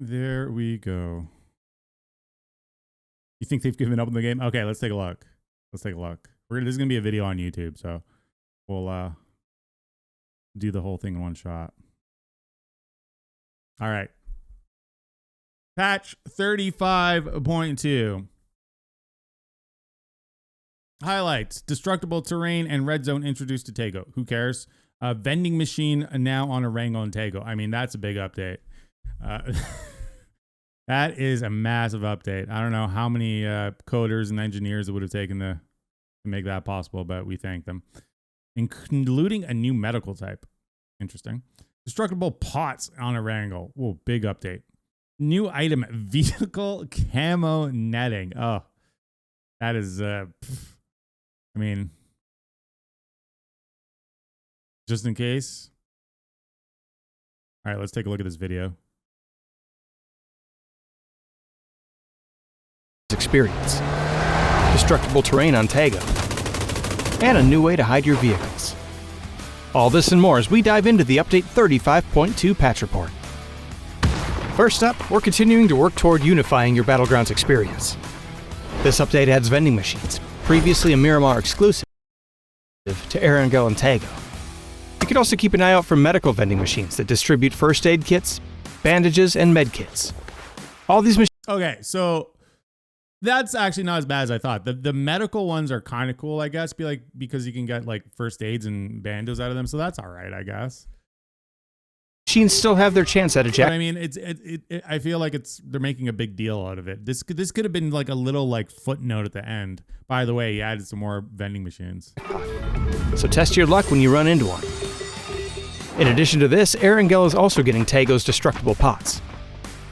There we go. You think they've given up on the game? Okay, let's take a look. Let's take a look. This is going to be a video on YouTube, so we'll do the whole thing in one shot. All right. Patch 35.2. Highlights. Destructible terrain and red zone introduced to Tego. Who cares? Vending machine now on Erangel and Tego. I mean, that's a big update. That is a massive update. I don't know how many coders and engineers it would have taken to make that possible, but we thank them. Including a new medical type. Interesting. Destructible pots on Erangel. Whoa, big update. New item, vehicle camo netting. Oh, that is, I mean, just in case. All right, let's take a look at this video. Experience. Destructible terrain on Tego. And a new way to hide your vehicles. All this and more as we dive into the Update 35.2 patch report. First up, we're continuing to work toward unifying your Battlegrounds experience. This update adds vending machines, previously a Miramar exclusive, to Erangel and Tego. You can also keep an eye out for medical vending machines that distribute first aid kits, bandages, and med kits. All these machines. Okay, so that's actually not as bad as I thought. The medical ones are kind of cool, I guess, because you can get like first aids and bandages out of them, so that's all right, I guess. Machines still have their chance at a jack. But I mean, I feel like they're making a big deal out of it. This could have been like a little like footnote at the end. By the way, he added some more vending machines. So test your luck when you run into one. In addition to this, Erangel is also getting Tego's destructible pots.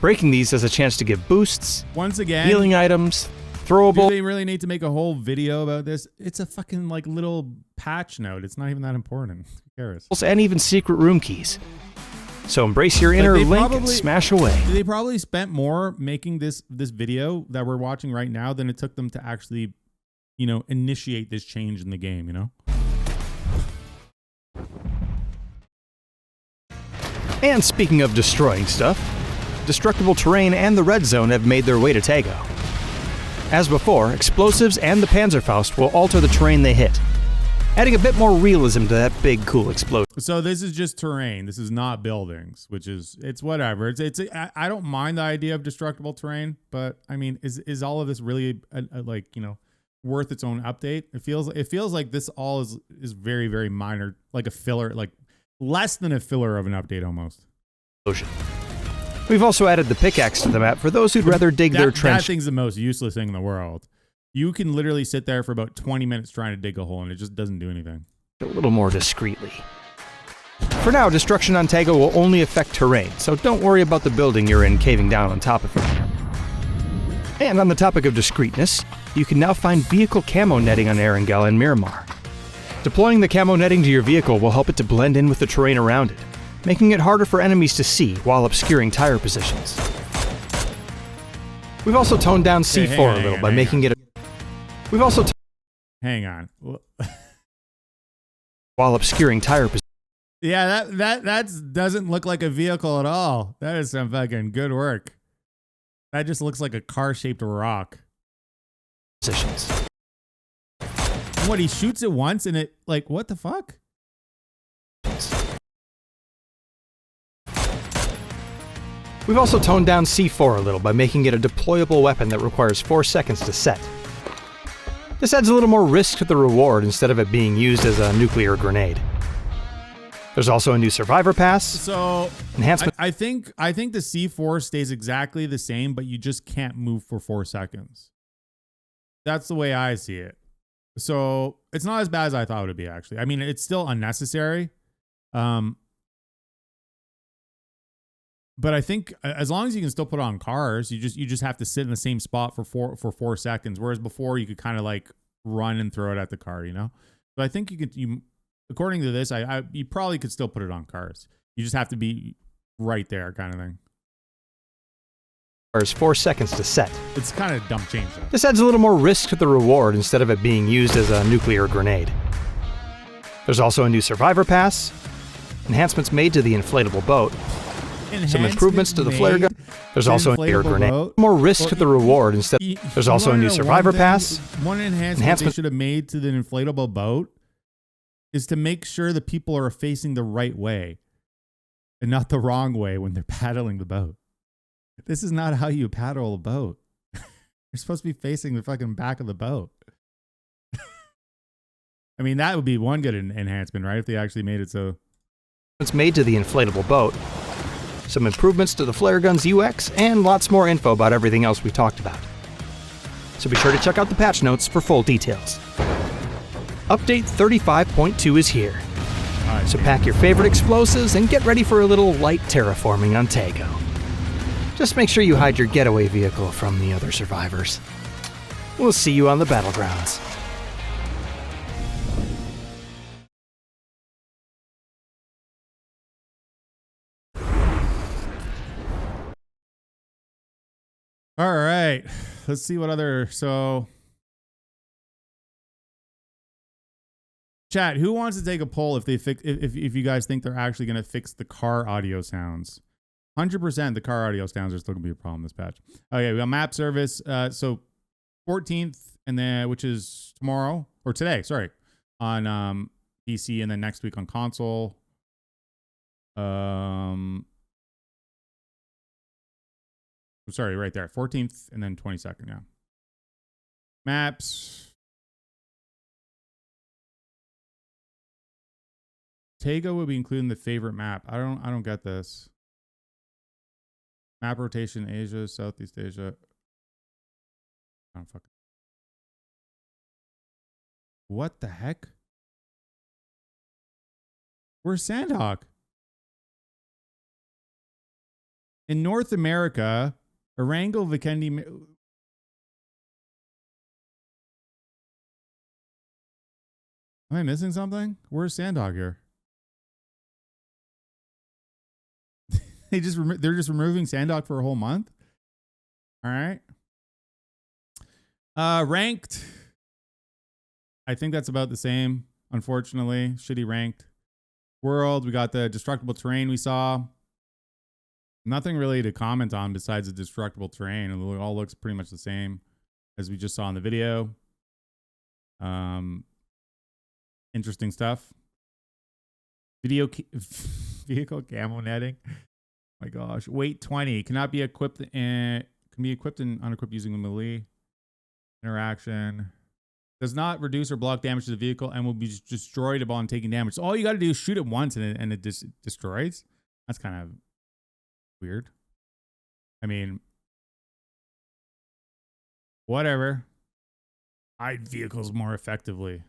Breaking these has a chance to give boosts, once again, healing items, throwable. Do they really need to make a whole video about this? It's a fucking like little patch note. It's not even that important. Who cares? And even secret room keys. So embrace your inner Link and smash away. They probably spent more making this video that we're watching right now than it took them to actually, initiate this change in the game, And speaking of destroying stuff, destructible terrain and the red zone have made their way to Tego. As before, explosives and the Panzerfaust will alter the terrain they hit, adding a bit more realism to that big, cool explosion. So this is just terrain. This is not buildings, it's whatever. I don't mind the idea of destructible terrain, but I mean, is all of this really worth its own update? It feels like this all is very, very minor, like a filler, like less than a filler of an update almost. We've also added the pickaxe to the map for those who'd rather dig their trench. That thing's the most useless thing in the world. You can literally sit there for about 20 minutes trying to dig a hole and it just doesn't do anything. A little more discreetly. For now, destruction on Tego will only affect terrain, so don't worry about the building you're in caving down on top of it. And on the topic of discreetness, you can now find vehicle camo netting on Erangel and Miramar. Deploying the camo netting to your vehicle will help it to blend in with the terrain around it, making it harder for enemies to see while obscuring tire positions. We've also toned down C4 a little by making it a... We've also... Hang on. While obscuring tire positions. Yeah, that doesn't look like a vehicle at all. That is some fucking good work. That just looks like a car-shaped rock. Positions. What, he shoots it once and it, like, what the fuck? We've also toned down C4 a little by making it a deployable weapon that requires 4 seconds to set. This adds a little more risk to the reward instead of it being used as a nuclear grenade. There's also a new survivor pass. So enhancement. I think the C4 stays exactly the same, but you just can't move for 4 seconds. That's the way I see it. So it's not as bad as I thought it would be, actually. I mean, it's still unnecessary. But I think as long as you can still put it on cars, you just have to sit in the same spot for 4 seconds. Whereas before you could kind of like run and throw it at the car, So I think according to this, you probably could still put it on cars. You just have to be right there, kind of thing. Requires 4 seconds to set. It's kind of dumb change, though. This adds a little more risk to the reward instead of it being used as a nuclear grenade. There's also a new survivor pass, enhancements made to the inflatable boat, Some improvements to the flare gun. There's also an air grenade. More risk to the reward instead. There's also a new survivor pass. One enhancement they should have made to the inflatable boat is to make sure the people are facing the right way and not the wrong way when they're paddling the boat. This is not how you paddle a boat. You're supposed to be facing the fucking back of the boat. I mean, that would be one good enhancement, right? If they actually made it so. It's made to the inflatable boat. Some improvements to the flare gun's UX, and lots more info about everything else we talked about. So be sure to check out the patch notes for full details. Update 35.2 is here. So pack your favorite explosives and get ready for a little light terraforming on Tago. Just make sure you hide your getaway vehicle from the other survivors. We'll see you on the battlegrounds. All right, let's see what other, so chat, who wants to take a poll if they fix, if you guys think they're actually going to fix the car audio sounds? 100% the car audio sounds are still going to be a problem this patch. Okay, we got map service, so 14th, and then, which is tomorrow, or today, sorry, on PC, and then next week on console. Sorry, right there. 14th and then 22nd, yeah. Maps. Tago would be including the favorite map. I don't get this. Map rotation, Asia, Southeast Asia. I don't fucking. What the heck? Where's Sandhawk? In North America, Erangel, Vikendi. Am I missing something? Where's Sandhog here? They're just removing Sandhog for a whole month. All right. Ranked. I think that's about the same. Unfortunately, shitty ranked. World. We got the destructible terrain we saw. Nothing really to comment on besides the destructible terrain. It all looks pretty much the same as we just saw in the video. Interesting stuff. Vehicle camo netting. My gosh. Weight 20. Cannot be equipped and can be equipped and unequipped using the melee interaction. Does not reduce or block damage to the vehicle and will be destroyed upon taking damage. So all you got to do is shoot it once and it destroys. That's kind of weird. I mean, whatever. Hide vehicles more effectively.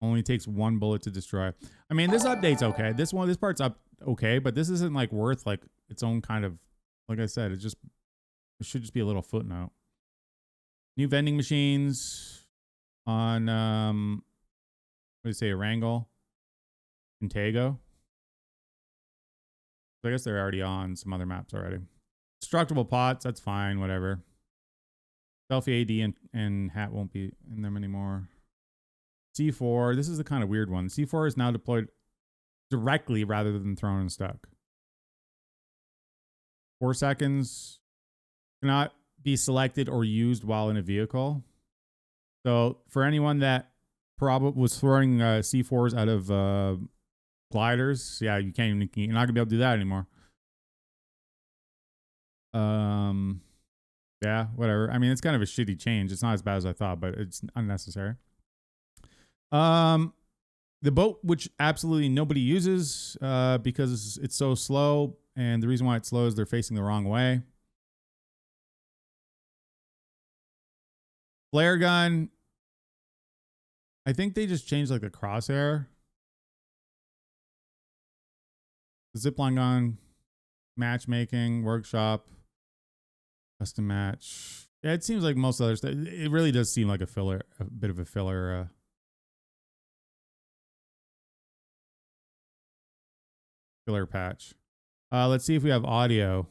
Only takes one bullet to destroy. I mean, this update's okay. This part's up okay, but this isn't like worth like its own kind of, like I said, it should just be a little footnote. New vending machines on what do you say, Erangel and Tago. I guess they're already on some other maps already. Destructible pots, that's fine, whatever. Selfie AD and hat won't be in them anymore. C4, this is the kind of weird one. C4 is now deployed directly rather than thrown and stuck. 4 seconds. Cannot be selected or used while in a vehicle. So for anyone that probably was throwing C4s out of gliders, yeah, you're not gonna be able to do that anymore. Yeah, whatever. I mean, it's kind of a shitty change. It's not as bad as I thought, but it's unnecessary. The boat, which absolutely nobody uses because it's so slow, and the reason why it's slow is they're facing the wrong way. Flare gun. I think they just changed like the crosshair. Zipline gun, matchmaking, workshop, custom match. Yeah, it seems like most other stuff. It really does seem like a filler, a bit of a filler. Filler patch. Let's see if we have audio.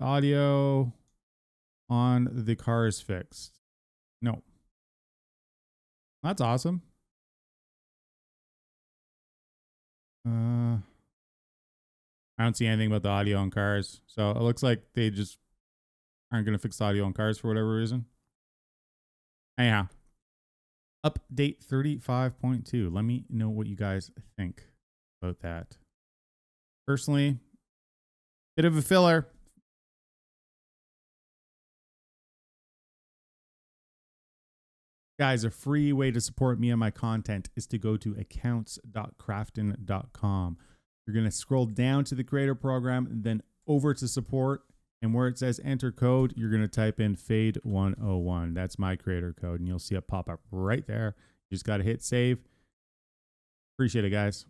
Audio on the car is fixed. No. That's awesome. I don't see anything about the audio on cars. So it looks like they just aren't going to fix the audio on cars for whatever reason. Anyhow, update 35.2. Let me know what you guys think about that. Personally, bit of a filler. Guys, a free way to support me and my content is to go to accounts.crafton.com. You're going to scroll down to the creator program, then over to support. And where it says enter code, you're going to type in Fade101. That's my creator code. And you'll see it pop up right there. You just got to hit save. Appreciate it, guys.